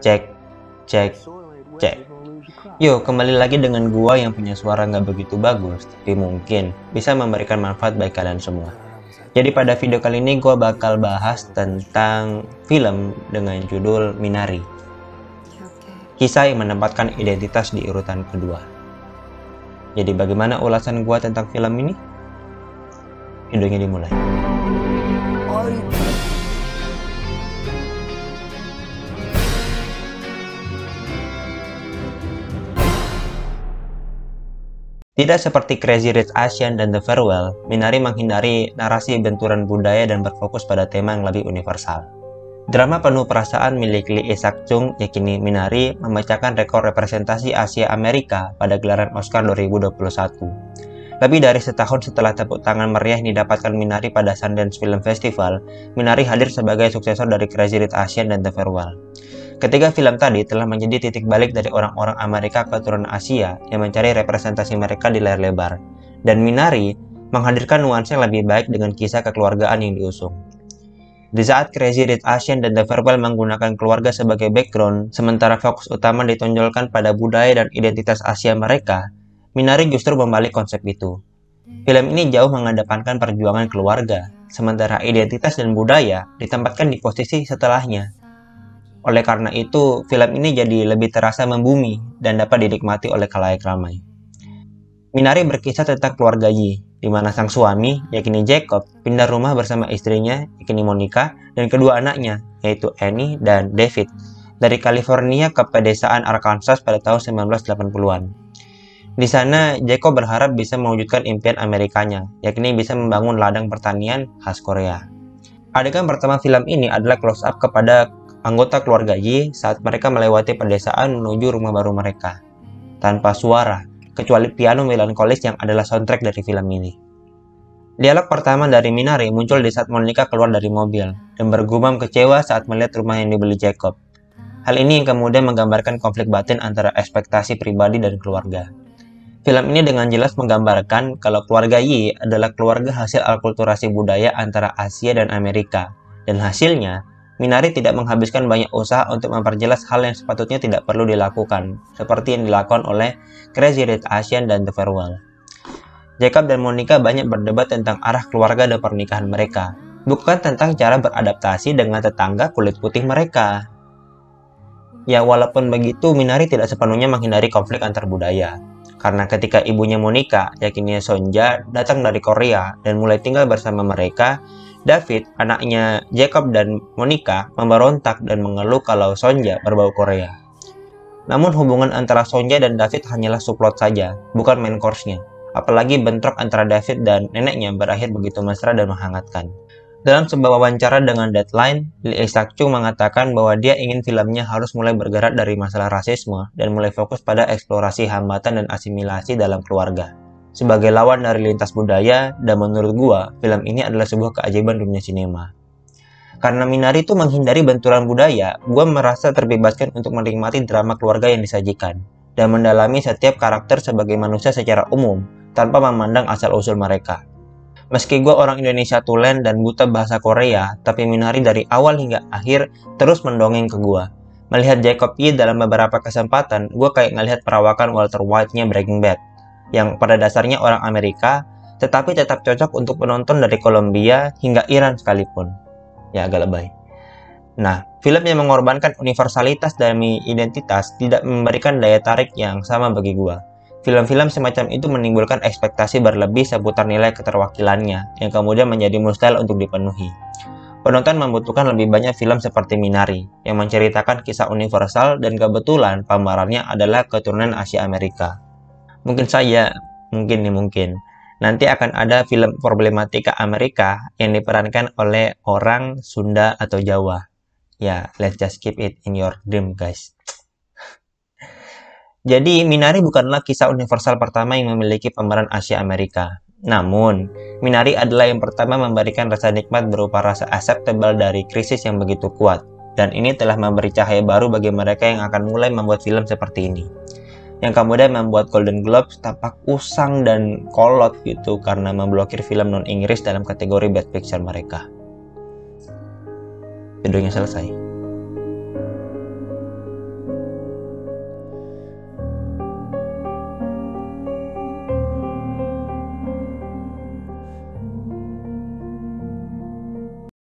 Cek, cek, cek. Yo, kembali lagi dengan gua yang punya suara nggak begitu bagus, tapi mungkin bisa memberikan manfaat bagi kalian semua. Jadi pada video kali ini gua bakal bahas tentang film dengan judul Minari. Kisah yang menempatkan identitas di urutan kedua. Jadi bagaimana ulasan gua tentang film ini? Videonya dimulai. Tidak seperti Crazy Rich Asians dan The Farewell, Minari menghindari narasi benturan budaya dan berfokus pada tema yang lebih universal. Drama penuh perasaan milik Lee Isaac-chung, yakni Minari, memecahkan rekor representasi Asia Amerika pada gelaran Oscar 2021. Lebih dari setahun setelah tepuk tangan meriah yang didapatkan Minari pada Sundance Film Festival, Minari hadir sebagai suksesor dari Crazy Rich Asians dan The Farewell. Ketiga film tadi telah menjadi titik balik dari orang-orang Amerika keturunan Asia yang mencari representasi mereka di layar lebar, dan Minari menghadirkan nuansa yang lebih baik dengan kisah kekeluargaan yang diusung. Di saat Crazy Rich Asians dan The Farewell menggunakan keluarga sebagai background, sementara fokus utama ditonjolkan pada budaya dan identitas Asia mereka, Minari justru membalik konsep itu. Film ini jauh mengedepankan perjuangan keluarga, sementara identitas dan budaya ditempatkan di posisi setelahnya. Oleh karena itu, film ini jadi lebih terasa membumi dan dapat dinikmati oleh khalayak ramai. Minari berkisah tentang keluarga Yi, di mana sang suami, yakni Jacob, pindah rumah bersama istrinya, yakni Monica, dan kedua anaknya, yaitu Annie dan David, dari California ke pedesaan Arkansas pada tahun 1980-an. Di sana, Jacob berharap bisa mewujudkan impian Amerikanya, yakni bisa membangun ladang pertanian khas Korea. Adegan pertama film ini adalah close-up kepada anggota keluarga Yi saat mereka melewati pedesaan menuju rumah baru mereka, tanpa suara, kecuali piano melankolis yang adalah soundtrack dari film ini. Dialog pertama dari Minari muncul di saat Monica keluar dari mobil, dan bergumam kecewa saat melihat rumah yang dibeli Jacob. Hal ini yang kemudian menggambarkan konflik batin antara ekspektasi pribadi dan keluarga. Film ini dengan jelas menggambarkan kalau keluarga Yi adalah keluarga hasil akulturasi budaya antara Asia dan Amerika, dan hasilnya, Minari tidak menghabiskan banyak usaha untuk memperjelas hal yang sepatutnya tidak perlu dilakukan, seperti yang dilakukan oleh Crazy Rich Asians dan The Farewell. Jacob dan Monica banyak berdebat tentang arah keluarga dan pernikahan mereka, bukan tentang cara beradaptasi dengan tetangga kulit putih mereka. Ya, walaupun begitu, Minari tidak sepenuhnya menghindari konflik antar budaya. Karena ketika ibunya Monica, yakni Sonja, datang dari Korea dan mulai tinggal bersama mereka, David, anaknya Jacob dan Monica, memberontak dan mengeluh kalau Sonja berbau Korea. Namun hubungan antara Sonja dan David hanyalah subplot saja, bukan main course-nya. Apalagi bentrok antara David dan neneknya berakhir begitu mesra dan menghangatkan. Dalam sebuah wawancara dengan Deadline, Lee Isaac-chung mengatakan bahwa dia ingin filmnya harus mulai bergerak dari masalah rasisme dan mulai fokus pada eksplorasi hambatan dan asimilasi dalam keluarga sebagai lawan dari lintas budaya, dan menurut gua, film ini adalah sebuah keajaiban dunia sinema. Karena Minari itu menghindari benturan budaya, gua merasa terbebaskan untuk menikmati drama keluarga yang disajikan, dan mendalami setiap karakter sebagai manusia secara umum, tanpa memandang asal-usul mereka. Meski gua orang Indonesia tulen dan buta bahasa Korea, tapi Minari dari awal hingga akhir terus mendongeng ke gua. Melihat Jacob Yi dalam beberapa kesempatan, gua kayak ngelihat perawakan Walter White-nya Breaking Bad, yang pada dasarnya orang Amerika, tetapi tetap cocok untuk penonton dari Kolombia hingga Iran sekalipun. Ya, agak lebay. Nah, film yang mengorbankan universalitas demi identitas tidak memberikan daya tarik yang sama bagi gua. Film-film semacam itu menimbulkan ekspektasi berlebih seputar nilai keterwakilannya, yang kemudian menjadi mustahil untuk dipenuhi. Penonton membutuhkan lebih banyak film seperti Minari, yang menceritakan kisah universal dan kebetulan pemerannya adalah keturunan Asia Amerika. Mungkin nanti akan ada film problematika Amerika yang diperankan oleh orang Sunda atau Jawa. Ya, let's just keep it in your dream, guys. Jadi, Minari bukanlah kisah universal pertama yang memiliki pemeran Asia Amerika. Namun, Minari adalah yang pertama memberikan rasa nikmat berupa rasa acceptable dari krisis yang begitu kuat. Dan ini telah memberi cahaya baru bagi mereka yang akan mulai membuat film seperti ini. Yang kemudian membuat Golden Globes tampak usang dan kolot gitu karena memblokir film non-Inggris dalam kategori Best Picture mereka. Videonya selesai.